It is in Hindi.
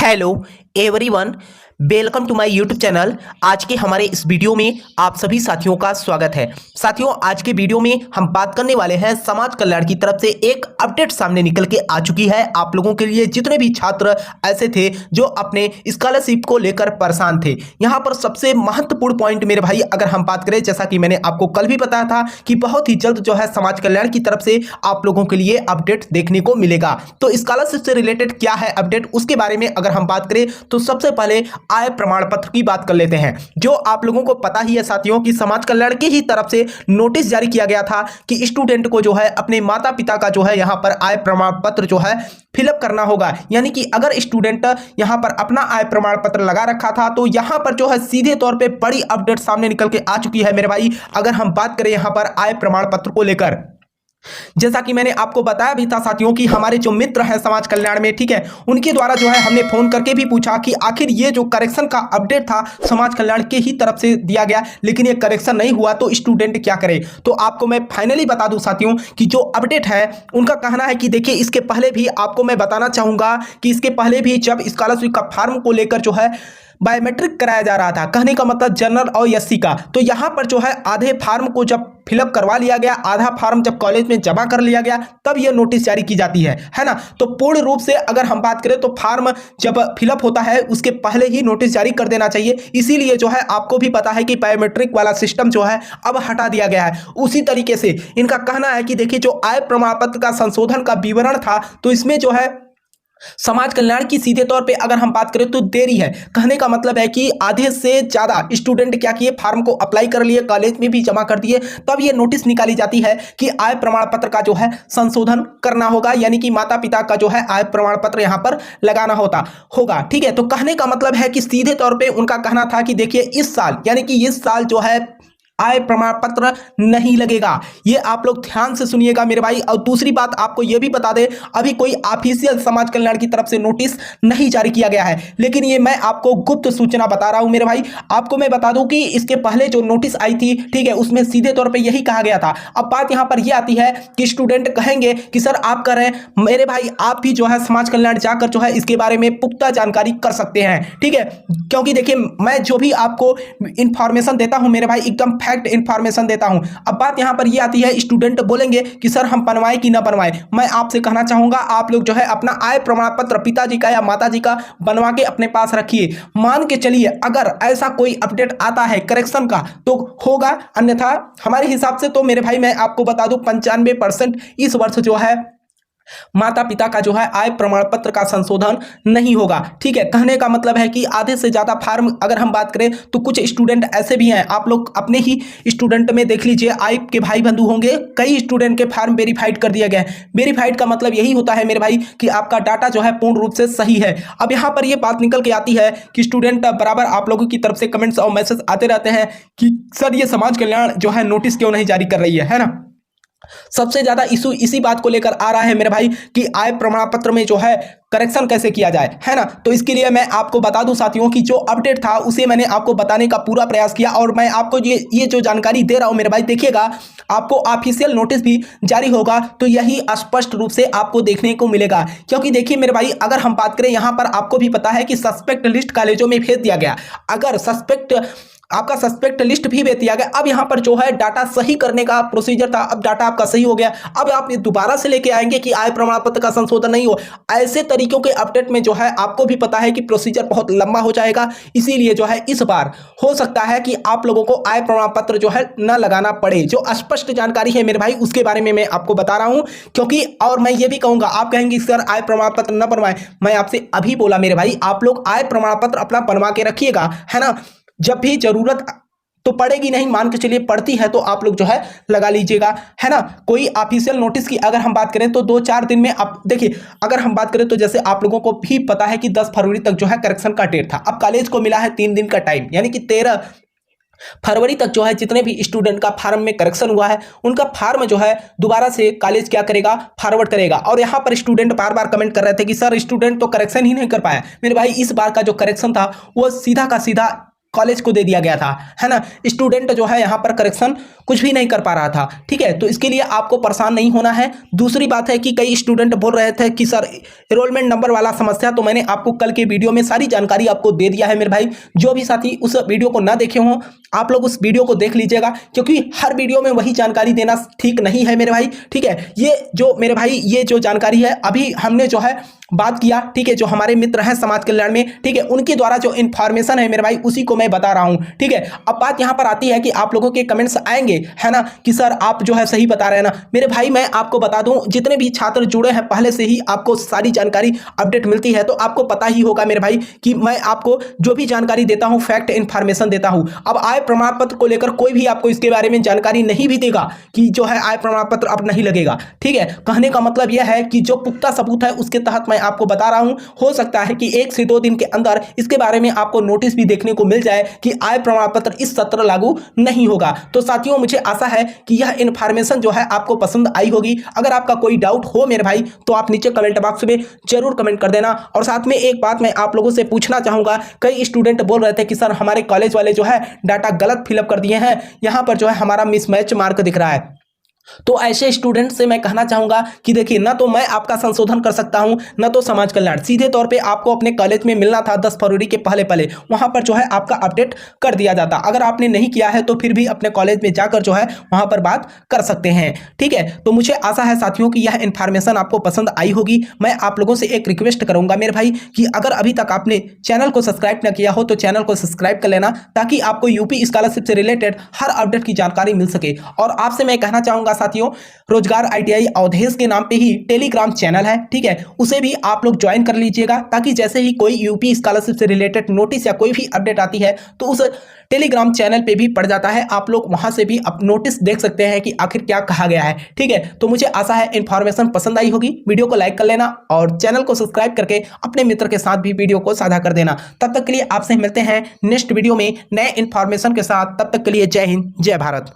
Hello everyone, welcome to my YouTube channel. आज के हमारे इस वीडियो में आप सभी साथियों का स्वागत है। साथियों, आज के वीडियो में हम बात करने वाले हैं समाज कल्याण की तरफ से एक अपडेट सामने निकल के आ चुकी है आप लोगों के लिए। जितने भी छात्र ऐसे थे जो अपने स्कॉलरशिप को लेकर परेशान थे, यहाँ पर सबसे महत्वपूर्ण पॉइंट मेरे भाई अगर हम बात करें, जैसा कि मैंने आपको कल भी बताया था कि बहुत ही जल्द जो है समाज कल्याण की तरफ से आप लोगों के लिए अपडेट देखने को मिलेगा। तो स्कॉलरशिप से रिलेटेड क्या है अपडेट, उसके बारे में अगर हम बात करें तो सबसे पहले आय प्रमाण पत्र की बात कर लेते हैं। जो आप लोगों को पता ही है साथियों कि समाज कल्याण की ही तरफ से नोटिस जारी किया गया था कि स्टूडेंट को जो है अपने माता पिता का जो है यहां पर आय प्रमाण पत्र जो है फिलअप करना होगा। यानी कि अगर स्टूडेंट यहां पर अपना आय प्रमाण पत्र लगा रखा था तो यहां पर जो है सीधे तौर पे बड़ी अपडेट सामने निकल के आ चुकी है मेरे भाई। अगर हम बात करें यहां पर आय प्रमाण पत्र को लेकर, जैसा कि मैंने आपको बताया भी था साथियों कि हमारे जो मित्र हैं समाज कल्याण में, ठीक है, उनके द्वारा जो है हमने फोन करके भी पूछा कि आखिर ये जो करेक्शन का अपडेट था समाज कल्याण के ही तरफ से दिया गया, लेकिन ये करेक्शन नहीं हुआ तो स्टूडेंट क्या करे। तो आपको मैं फाइनली बता दूं साथियों कि जो अपडेट है उनका कहना है कि देखिए, इसके पहले भी आपको मैं बताना चाहूंगा कि इसके पहले भी जब स्कॉलरशिप का फॉर्म को लेकर जो है बायोमेट्रिक कराया जा रहा था, कहने का मतलब जनरल और एससी का, तो यहां पर जो है आधे फॉर्म को जब फिलअप करवा लिया गया, आधा फॉर्म जब कॉलेज में जमा कर लिया गया, तब यह नोटिस जारी की जाती है ना। तो पूर्ण रूप से अगर हम बात करें तो फॉर्म जब फिलअप होता है उसके पहले ही नोटिस जारी कर देना चाहिए। इसीलिए जो है आपको भी पता है कि बायोमेट्रिक वाला सिस्टम जो है अब हटा दिया गया है। उसी तरीके से इनका कहना है कि देखिए, जो आय प्रमाण पत्र का संशोधन का विवरण था तो इसमें जो है समाज कल्याण की सीधे तौर पे अगर हम बात करें तो देरी है। कहने का मतलब है कि आधे से ज्यादा स्टूडेंट क्या किए, फॉर्म को अप्लाई कर लिए, कॉलेज में भी जमा कर दिए, तब ये नोटिस निकाली जाती है कि आय प्रमाण पत्र का जो है संशोधन करना होगा। यानी कि माता पिता का जो है आय प्रमाण पत्र यहां पर लगाना होगा, ठीक है। तो कहने का मतलब है कि सीधे तौर पर उनका कहना था कि देखिए, इस साल यानी कि इस साल जो है आय प्रमाण पत्र नहीं लगेगा। ये आप लोग ध्यान से सुनिएगा मेरे भाई। और दूसरी बात आपको ये भी बता दें, अभी कोई ऑफिशियल समाज कल्याण की तरफ से नोटिस नहीं जारी किया गया है, लेकिन ये मैं आपको गुप्त सूचना बता रहा हूं मेरे भाई। आपको मैं बता दूं कि इसके पहले जो नोटिस आई थी, ठीक है, उसमें सीधे तौर पे यही कहा गया था। अब बात यहां पर यह आती है कि स्टूडेंट कहेंगे कि सर आप कर रहे हैं, मेरे भाई आप भी जो है समाज कल्याण जाकर जो है इसके बारे में पुख्ता जानकारी कर सकते हैं, ठीक है। क्योंकि देखिए, मैं जो भी आपको इंफॉर्मेशन देता हूं मेरे भाई, एकदम फैक्ट इंफॉर्मेशन देता हूं। अब बात यहां पर ये आती है, स्टूडेंट बोलेंगे कि सर हम बनवाए कि ना बनवाए। मैं आपसे कहना चाहूंगा, आप लोग जो है अपना आय प्रमाण पत्र पिताजी का या माताजी का बनवा के अपने पास रखिए। मान के चलिए अगर ऐसा कोई अपडेट आता है करेक्शन का तो होगा, अन्यथा हमारे हिसाब से तो मेरे भाई मैं आपको बता दूं 95% इस वर्ष जो है माता पिता का जो है आय प्रमाण पत्र का संशोधन नहीं होगा, ठीक है। कहने का मतलब है कि आधे से ज्यादा फॉर्म अगर हम बात करें तो कुछ स्टूडेंट ऐसे भी हैं, आप लोग अपने ही स्टूडेंट में देख लीजिए, आपके भाई बंधु होंगे, कई स्टूडेंट के फॉर्म वेरीफाइड कर दिया गया है। वेरीफाइड का मतलब यही होता है मेरे भाई कि आपका डाटा जो है पूर्ण रूप से सही है। अब यहां पर यह बात निकल के आती है कि स्टूडेंट बराबर आप लोगों की तरफ से कमेंट्स और मैसेज आते रहते हैं कि सर ये समाज कल्याण जो है नोटिस क्यों नहीं जारी कर रही है ना। सबसे ज्यादा इशू इसी बात को लेकर आ रहा है मेरे भाई कि आय प्रमाण पत्र में जो है करेक्शन कैसे किया जाए, है ना। तो इसके लिए मैं आपको बता दूं साथियों कि जो अपडेट था उसे मैंने आपको बताने का पूरा प्रयास किया, और मैं आपको ये जो जानकारी दे रहा हूं मेरे भाई, देखिएगा आपको ऑफिशियल नोटिस भी जारी होगा तो यही स्पष्ट रूप से आपको देखने को मिलेगा। क्योंकि देखिए मेरे भाई, अगर हम बात करें यहां पर आपको भी पता है कि सस्पेक्ट लिस्ट कॉलेजों में भेज दिया गया। अगर आपका सस्पेक्ट लिस्ट भी भेज दिया गया, अब यहां पर जो है डाटा सही करने का प्रोसीजर था, अब डाटा आपका सही हो गया, अब आप दोबारा से लेके आएंगे कि आय प्रमाण पत्र का संशोधन नहीं हो। ऐसे तरीकों के अपडेट में जो है आपको भी पता है कि प्रोसीजर बहुत लंबा हो जाएगा। इसीलिए जो है इस बार हो सकता है कि आप लोगों को आय प्रमाण पत्र जो है न लगाना पड़े। जो स्पष्ट जानकारी है मेरे भाई उसके बारे में मैं आपको बता रहा हूं। क्योंकि और मैं ये भी कहूंगा, आप कहेंगे सर आय प्रमाण पत्र न बनवाएं, मैं आपसे अभी बोला मेरे भाई, आप लोग आय प्रमाण पत्र अपना बनवा के रखिएगा, है ना। जब भी जरूरत तो पड़ेगी नहीं, मान के चलिए पड़ती है तो आप लोग जो है लगा लीजिएगा, है ना। कोई ऑफिशियल नोटिस की अगर हम बात करें तो 2-4 दिन में आप देखिए, अगर हम बात करें तो जैसे आप लोगों को भी पता है कि 10 फरवरी तक जो है करेक्शन का डेट था। अब कॉलेज को मिला है 3 दिन का टाइम, यानी कि 13 फरवरी तक जो है जितने भी स्टूडेंट का फार्म में करेक्शन हुआ है उनका फार्म जो है दोबारा से कॉलेज क्या करेगा, फॉरवर्ड करेगा। और यहाँ पर स्टूडेंट बार बार कमेंट कर रहे थे कि सर स्टूडेंट तो करेक्शन ही नहीं कर पाया। मेरे भाई, इस बार का जो करेक्शन था वो सीधा का सीधा कॉलेज को दे दिया गया था, है ना। स्टूडेंट जो है यहाँ पर करेक्शन कुछ भी नहीं कर पा रहा था, ठीक है। तो इसके लिए आपको परेशान नहीं होना है। दूसरी बात है कि कई स्टूडेंट बोल रहे थे कि सर एनरोलमेंट नंबर वाला समस्या, तो मैंने आपको कल के वीडियो में सारी जानकारी आपको दे दिया है मेरे भाई। जो भी साथी उस वीडियो को ना देखे हों, आप लोग उस वीडियो को देख लीजिएगा, क्योंकि हर वीडियो में वही जानकारी देना ठीक नहीं है मेरे भाई, ठीक है। ये जो मेरे भाई ये जो जानकारी है अभी हमने जो है बात किया, ठीक है, जो हमारे मित्र हैं समाज कल्याण में, ठीक है, उनके द्वारा जो इन्फॉर्मेशन है मेरे भाई उसी को मैं बता रहा हूं, ठीक है। अब बात यहां पर आती है कि आप लोगों के कमेंट्स आएंगे, है ना, कि सर आप जो है सही बता रहे हैं ना। मेरे भाई मैं आपको बता दूं, जितने भी छात्र जुड़े हैं पहले से ही आपको सारी जानकारी अपडेट मिलती है, तो आपको पता ही होगा मेरे भाई कि मैं आपको जो भी जानकारी देता हूं फैक्ट इन्फॉर्मेशन देता हूं। अब आय प्रमाण पत्र को लेकर कोई भी आपको इसके बारे में जानकारी नहीं भी देगा कि जो है आय प्रमाण पत्र अब नहीं लगेगा, ठीक है। कहने का मतलब यह है कि जो पुख्ता सबूत है उसके तहत मैं आपको बता रहा हूं। हो सकता है कि 1 से 2 दिन के अंदर इसके बारे में आपको नोटिस भी देखने को मिल जाए कि आय प्रमाण पत्र इस सत्र लागू नहीं होगा। तो साथियों मुझे आशा है कि यह इन्फॉर्मेशन जो है आपको पसंद आई होगी। अगर आपका कोई डाउट हो मेरे भाई तो आप नीचे कमेंट बॉक्स में जरूर कमेंट कर देना। और साथ में एक बात मैं आप लोगों से पूछना चाहूंगा, कई स्टूडेंट बोल रहे थे कि सर हमारे कॉलेज वाले जो है डाटा गलत फिलअप कर दिए हैं, यहां पर जो है हमारा मिसमैच मार्क दिख रहा है। तो ऐसे स्टूडेंट से मैं कहना चाहूंगा कि देखिए, ना तो मैं आपका संशोधन कर सकता हूं, ना तो समाज कल्याण। सीधे तौर पे आपको अपने कॉलेज में मिलना था 10 फरवरी के पहले वहां पर जो है आपका अपडेट कर दिया जाता। अगर आपने नहीं किया है तो फिर भी अपने कॉलेज में जाकर जो है वहां पर बात कर सकते हैं, ठीक है। तो मुझे आशा है साथियों कि यह इन्फॉर्मेशन आपको पसंद आई होगी। मैं आप लोगों से एक रिक्वेस्ट करूंगा मेरे भाई कि अगर अभी तक आपने चैनल को सब्सक्राइब न किया हो तो चैनल को सब्सक्राइब कर लेना, ताकि आपको यूपी स्कॉलरशिप से रिलेटेड हर अपडेट की जानकारी मिल सके। और आपसे मैं कहना चाहूंगा साथियों, रोजगार ITI अवधेश के नाम पे ही टेलीग्राम चैनल है, ठीक है, उसे भी आप लोग ज्वाइन कर लीजिएगा, ताकि जैसे ही कोई यूपी स्कॉलरशिप से रिलेटेड नोटिस या कोई भी अपडेट आती है तो उस टेलीग्राम चैनल पे भी पड़ जाता है। आप लोग वहां से भी नोटिस देख सकते हैं कि आखिर क्या कहा गया है, ठीक है। तो मुझे आशा है इन्फॉर्मेशन पसंद आई होगी। वीडियो को लाइक कर लेना और चैनल को सब्सक्राइब करके अपने मित्र के साथ भी वीडियो को साझा कर देना। तब तक के लिए आपसे मिलते हैं नेक्स्ट वीडियो में नए इन्फॉर्मेशन के साथ। तब तक के लिए जय हिंद, जय भारत।